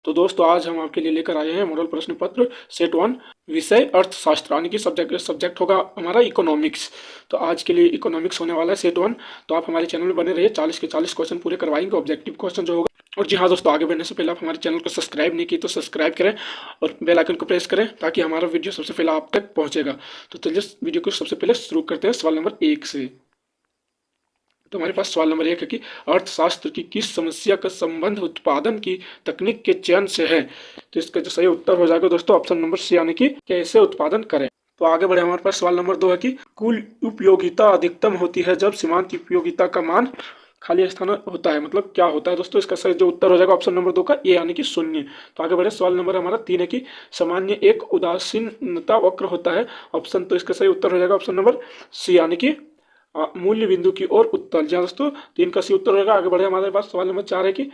तो दोस्तों आज हम आपके लिए लेकर आए हैं मॉडल प्रश्न पत्र सेट वन विषय अर्थशास्त्र यानी कि सब्जेक्ट होगा हमारा इकोनॉमिक्स। तो आज के लिए इकोनॉमिक्स होने वाला है सेट वन। तो आप हमारे चैनल में बने रहिए, 40 के 40 क्वेश्चन पूरे करवाएंगे, ऑब्जेक्टिव क्वेश्चन जो होगा। और जी हाँ दोस्तों, आगे बढ़ने से पहले आप हमारे चैनल को सब्सक्राइब नहीं की तो सब्सक्राइब करें और बेल आइकन को प्रेस करें ताकि हमारा वीडियो सबसे पहले आप तक पहुंचेगा। तो चलिए वीडियो को सबसे पहले शुरू करते हैं सवाल नंबर 1 से। तो हमारे पास सवाल नंबर 1 है कि अर्थशास्त्र की किस समस्या का संबंध उत्पादन की तकनीक के चयन से है। तो इसका जो सही उत्तर हो जाएगा दोस्तों ऑप्शन नंबर सी यानी कि कैसे उत्पादन करें। तो आगे बढ़े, हमारे पास सवाल नंबर 2 है कि कुल उपयोगिता अधिकतम होती है जब सीमांत उपयोगिता का मान खाली स्थान होता है। मतलब क्या होता है दोस्तों, इसका सही जो उत्तर हो जाएगा ऑप्शन नंबर 2 का ए यानी कि शून्य। तो आगे बढ़े, सवाल नंबर हमारा 3 है कि सामान्य एक उदासीनता वक्र होता है। ऑप्शन, तो इसका सही उत्तर हो जाएगा ऑप्शन नंबर सी यानी कि मूल्य बिंदु की ओर उत्तल। जहाँ दोस्तों 3 का सी उत्तर रहेगा। आगे बढ़े, हमारे पास सवाल नंबर 4 है कि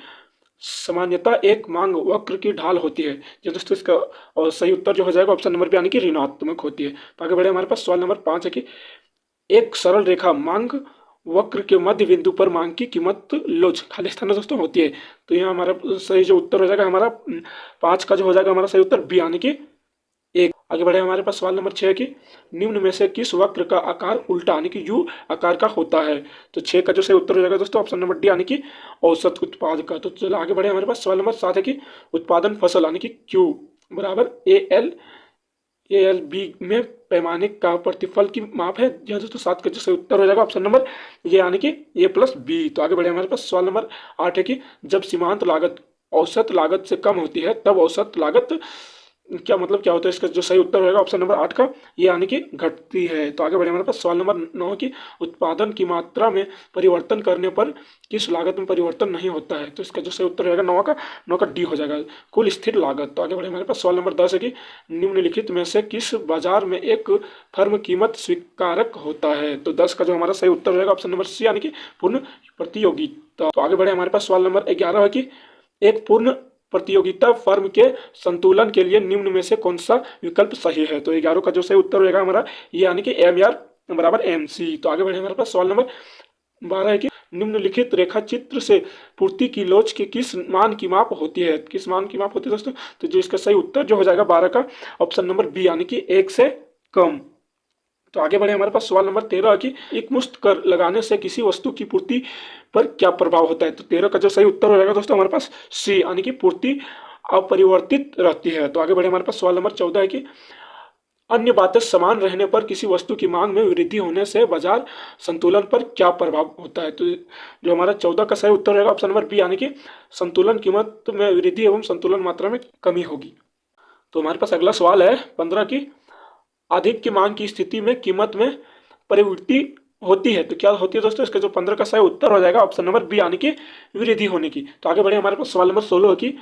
सामान्यता एक मांग वक्र की ढाल होती है। जो दोस्तों इसका और सही उत्तर जो हो जाएगा ऑप्शन नंबर बी यानी कि ऋणात्मक होती है। तो आगे बढ़े, हमारे पास सवाल नंबर 5 है कि एक सरल रेखा मांग वक्र के मध्य बिंदु पर मांग की कीमत लोच खाली स्थान दोस्तों होती है। तो यहाँ हमारा सही जो उत्तर हो जाएगा हमारा 5 का जो हो जाएगा हमारा सही उत्तर बी यानी कि एक। आगे बढ़े, हमारे पास सवाल नंबर 6 की निम्न में से किस वक्र का आकार उल्टा यानी कि यू आकार का होता है। तो 6 का जो सही उत्तर हो जाएगा दोस्तों ऑप्शन नंबर डी यानी कि औसत उत्पाद का। तो चलो आगे बढ़े, हमारे पास सवाल नंबर 7 है कि उत्पादन फसल यानी कि क्यू बराबर ए एल बी में पैमाने का प्रतिफल की माप है। यह दोस्तों 7 का जो सही उत्तर हो जाएगा ऑप्शन नंबर ये यानी कि ए प्लस बी। तो आगे बढ़े, हमारे पास सवाल नंबर 8 है कि जब सीमांत लागत औसत लागत से कम होती है तब औसत लागत क्या मतलब क्या होता है। इसका जो सही उत्तर होगा ऑप्शन नंबर 8 का ये यानी कि घटती है। तो आगे बढ़े, हमारे पास सवाल नंबर 9 की उत्पादन की मात्रा में परिवर्तन करने पर किस लागत में परिवर्तन नहीं होता है। तो इसका जो सही उत्तर रहेगा 9 का डी हो जाएगा कुल स्थिर लागत। तो आगे बढ़े, हमारे पास सवाल नंबर 10 है कि निम्नलिखित में से किस बाजार में एक फर्म कीमत स्वीकारक होता है। तो 10 का जो हमारा सही उत्तर रहेगा ऑप्शन नंबर सी यानी कि पूर्ण प्रतियोगिता। तो आगे बढ़े, हमारे पास सवाल नंबर 11 है कि एक पूर्ण प्रतियोगिता फर्म के संतुलन के लिए निम्न में से कौन सा विकल्प सही है। तो 11 का जो सही उत्तर रहेगा हमारा ये यानी कि एम आर बराबर एम सी। तो आगे बढ़े, हमारे पास सवाल नंबर 12 है कि निम्नलिखित रेखा चित्र से पूर्ति की लोच के किस मान की माप होती है। किस मान की माप होती है दोस्तों। तो जो इसका सही उत्तर जो हो जाएगा 12 का ऑप्शन नंबर बी यानी कि 1 से कम। तो आगे बढ़े, हमारे पास सवाल नंबर 13 की एक मुश्त कर लगाने से किसी वस्तु की पूर्ति पर क्या प्रभाव होता है। तो 13 का जो सही उत्तर हो जाएगा दोस्तों हमारे पास सी यानी कि पूर्ति अपरिवर्तित रहती है। तो आगे बढ़े, हमारे पास सवाल नंबर 14 है कि अन्य बातें समान रहने पर किसी वस्तु की मांग में वृद्धि होने से बाजार संतुलन पर क्या प्रभाव होता है। तो जो हमारा 14 का सही उत्तर रहेगा ऑप्शन नंबर बी यानी कि संतुलन कीमत में वृद्धि एवं संतुलन मात्रा में कमी होगी। तो हमारे पास अगला सवाल है 15 की अधिक की मांग की स्थिति में कीमत में परिवृत्ति होती है। तो क्या होती है दोस्तों, इसका जो 15 का सही उत्तर हो जाएगा ऑप्शन नंबर बी यानी कि वृद्धि होने की। तो आगे बढ़े, हमारे पास सवाल नंबर 16 की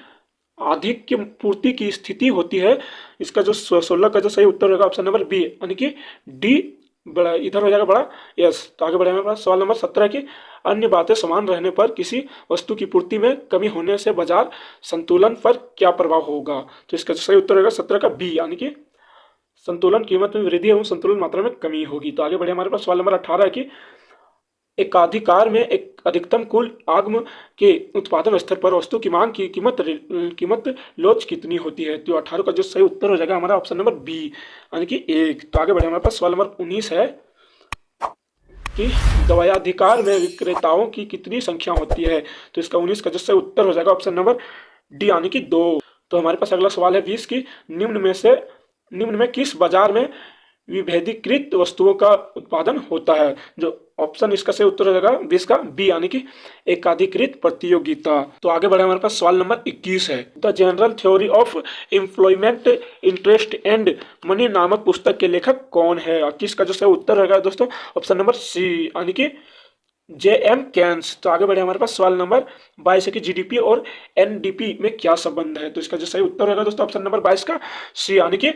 अधिक की पूर्ति की स्थिति होती है। इसका जो 16 का जो सही उत्तर होगा ऑप्शन नंबर बी यानी कि डी बड़ा इधर हो जाएगा बड़ा यस। तो आगे बढ़े, हमारे पास सवाल नंबर 17 की अन्य बातें समान रहने पर किसी वस्तु की पूर्ति में कमी होने से बाजार संतुलन पर क्या प्रभाव होगा। तो इसका जो सही उत्तर होगा 17 का बी यानी कि संतुलन कीमत में वृद्धि एवं संतुलन मात्रा में कमी होगी। तो आगे बढ़े, हमारे पास सवाल नंबर 18 है कि एकाधिकार में एक अधिकतम कुल आगम के उत्पादन स्तर पर वस्तु की मांग की कीमत लोच कितनी होती है। तो 18 का जो सही उत्तर हो जाएगा हमारा ऑप्शन नंबर बी यानी कि 1। तो आगे बढ़े, हमारे पास सवाल नंबर 19 है कि दबायाधिकार में विक्रेताओं की कितनी संख्या होती है। तो इसका 19 का जो सही उत्तर हो जाएगा ऑप्शन नंबर डी यानी कि 2। तो हमारे पास अगला सवाल है 20 की निम्न में किस बाजार में विभेदीकृत वस्तुओं का उत्पादन होता है। जो ऑप्शन इसका सही उत्तर हो जाएगा 20 का बी यानी कि एकाधिकृत प्रतियोगिता। तो आगे बढ़े, हमारे पास सवाल नंबर 21 है the general theory of employment interest and money नामक पुस्तक के लेखक कौन है। 21 का जो सही उत्तर रहेगा दोस्तों ऑप्शन नंबर सी यानी कि जे.एम. केन्स। तो आगे बढ़े, हमारे पास सवाल नंबर 22 है कि जीडीपी और एनडीपी में क्या संबंध है। तो इसका जो सही उत्तर रहेगा दोस्तों ऑप्शन नंबर 22 का सी यानी कि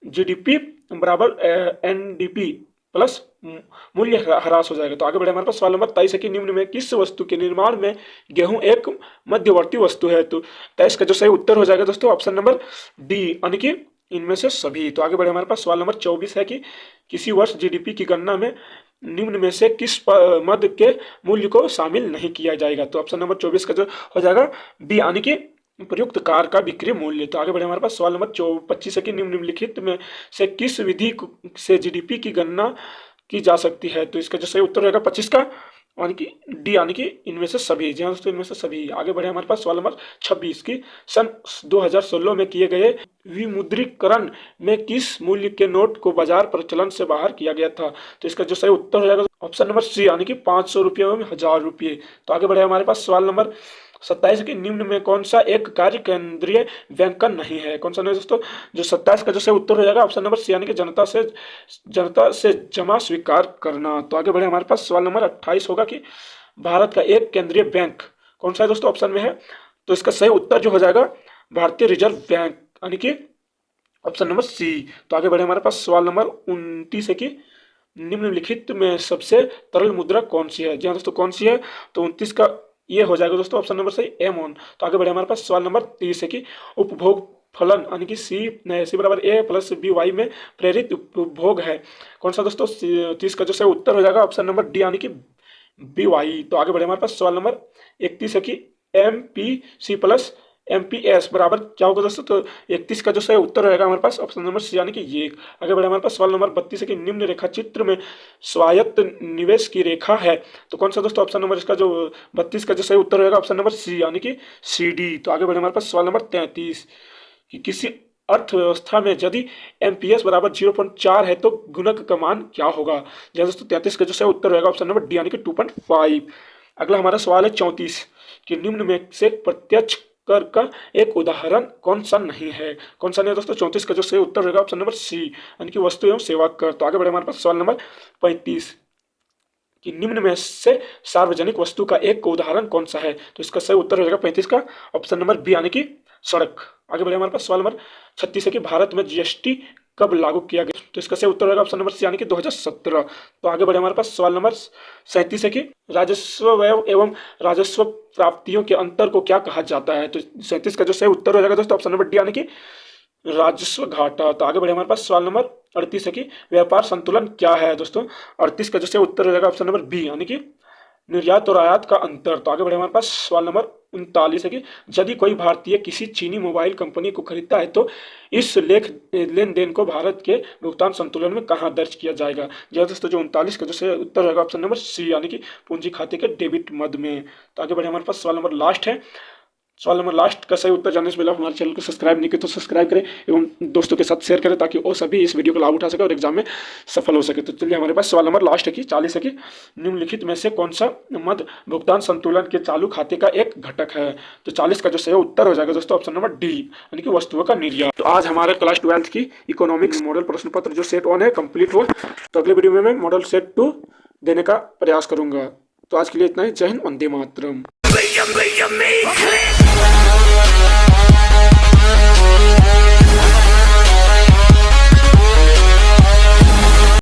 जीडीपी बराबर एनडीपी प्लस मूल्य ह्रास हो जाएगा। तो आगे बढ़े, हमारे पास सवाल नंबर 23 है कि निम्न में किस वस्तु के निर्माण में गेहूं एक मध्यवर्ती वस्तु है। तो 23 का जो सही उत्तर हो जाएगा दोस्तों ऑप्शन नंबर डी यानी कि इनमें से सभी। तो आगे बढ़े, हमारे पास सवाल नंबर 24 है कि किसी वर्ष जीडीपी की गणना में निम्न में से किस मद के मूल्य को शामिल नहीं किया जाएगा। तो ऑप्शन नंबर 24 का जो हो जाएगा बी यानी कि प्रयुक्त कार का बिक्री मूल्य। तो आगे बढ़े हमारे पास सवाल नंबर 25 है कि निम्नलिखित में से किस विधि से जीडीपी की गणना की जा सकती है। तो इसका जो सही उत्तर रहेगा 25 का यानी कि डी यानी कि इनमें से सभी। जी हाँ दोस्तों, इनमें से सभी। आगे बढ़े हमारे पास सवाल नंबर 26 की सन 2016 में किए गए विमुद्रीकरण में किस मूल्य के नोट को बाजार प्रचलन से बाहर किया गया था। तो इसका जो सही उत्तर हो जाएगा ऑप्शन नंबर सी यानी कि 500 रुपये एवं 1000 रुपये। तो आगे बढ़े हमारे पास सवाल नंबर 27 के निम्न में कौन सा एक कार्य केंद्रीय बैंकन नहीं है। कौन सा नहीं दोस्तों, जो 27 का जो सही उत्तर हो जाएगा ऑप्शन नंबर सी यानी कि जनता से जमा स्वीकार करना। तो आगे बढ़े हमारे पास सवाल नंबर 28 होगा कि भारत का एक केंद्रीय बैंक कौन सा है दोस्तों, ऑप्शन में है। तो इसका सही उत्तर जो हो जाएगा भारतीय रिजर्व बैंक यानी कि ऑप्शन नंबर सी। तो आगे बढ़े हमारे पास सवाल नंबर 29 है कि निम्नलिखित में सबसे तरल मुद्रा कौन सी है। जी हाँ दोस्तों, कौन सी है। तो 29 का ये हो जाएगा दोस्तों ऑप्शन नंबर सही एमोन। तो आगे बढ़े हमारे पास सवाल नंबर 30 है कि उपभोग फलन यानी कि सी बराबर ए प्लस बी वाई में प्रेरित उपभोग है। कौन सा दोस्तों, 30 का जो सही उत्तर हो जाएगा ऑप्शन नंबर डी यानी कि बी वाई। तो आगे बढ़े हमारे पास सवाल नंबर 31 है कि M P C plus MPS बराबर क्या होगा दोस्तों। तो 31 का जो सही उत्तर रहेगा हमारे पास ऑप्शन नंबर सी यानी कि ये। आगे बढ़े हमारे पास सवाल नंबर 32 है कि निम्न रेखा चित्र में स्वायत्त निवेश की रेखा है। तो कौन सा दोस्तों ऑप्शन नंबर इसका जो 32 का जो सही उत्तर रहेगा ऑप्शन नंबर सी यानी कि सी डी। तो आगे बढ़े हमारे पास सवाल नंबर 33 कि किसी अर्थव्यवस्था में यदि एमपीएस बराबर 0.4 है तो गुणक का मान क्या होगा। जैसे दोस्तों 33 का जो सही उत्तर रहेगा ऑप्शन नंबर डी यानी कि 2.5। अगला हमारा सवाल है 34 कि निम्न में से प्रत्यक्ष कर का एक उदाहरण कौन सा नहीं है। कौन सा नहीं है दोस्तों, 34 का जो सही उत्तर रहेगा ऑप्शन नंबर सी यानी कि वस्तु एवं सेवा कर। तो आगे बढ़े हमारे पास सवाल नंबर 35 कि निम्न में से सार्वजनिक वस्तु का एक उदाहरण कौन सा है। तो इसका सही उत्तर रहेगा 35 का ऑप्शन नंबर बी यानी कि सड़क। आगे बढ़े हमारे पास सवाल नंबर 36 है कि भारत में जीएसटी कब लागू किया गया। तो इसका सही उत्तर रहेगा ऑप्शन नंबर सी यानी कि 2017। तो आगे बढ़े हमारे पास सवाल नंबर 37 है कि राजस्व व्यय एवं राजस्व प्राप्तियों के अंतर को क्या कहा जाता है। तो 37 का जो सही उत्तर हो जाएगा दोस्तों ऑप्शन नंबर डी यानी कि राजस्व घाटा। तो आगे बढ़े हमारे पास सवाल नंबर 38 है कि व्यापार संतुलन क्या है दोस्तों। 38 का जो सही उत्तर हो जाएगा ऑप्शन नंबर बी यानी कि निर्यात और आयात का अंतर। तो आगे बढ़े हमारे पास सवाल नंबर 39 है कि यदि कोई भारतीय किसी चीनी मोबाइल कंपनी को खरीदता है तो इस लेन देन को भारत के भुगतान संतुलन में कहाँ दर्ज किया जाएगा। दोस्तों जो 39 का जो सही उत्तर रहेगा ऑप्शन नंबर सी यानी कि पूंजी खाते के डेबिट मद में। तो आगे बढ़े हमारे पास सवाल नंबर लास्ट है। सवाल नंबर लास्ट का सही उत्तर जानने से पहले हमारे चैनल को सब्सक्राइब नहीं किया तो सब्सक्राइब करें एवं दोस्तों के साथ शेयर करें ताकि वो सभी इस वीडियो का लाभ उठा सके और एग्जाम में सफल हो सके। तो चलिए हमारे पास सवाल नंबर लास्ट है कि 40 है कि निम्नलिखित में से कौन सा मद भुगतान संतुलन के चालू खाते का एक घटक है। तो 40 का जो सही उत्तर हो जाएगा दोस्तों ऑप्शन नंबर डी यानी कि वस्तुओं का निर्यात। तो आज हमारे क्लास 12 की इकोनॉमिक्स मॉडल प्रश्न पत्र जो सेट 1 है कंप्लीट हुआ। तो अगले वीडियो में मैं मॉडल सेट 2 देने का प्रयास करूंगा। तो आज के लिए इतना ही। जय हिंद, वंदे मातरम।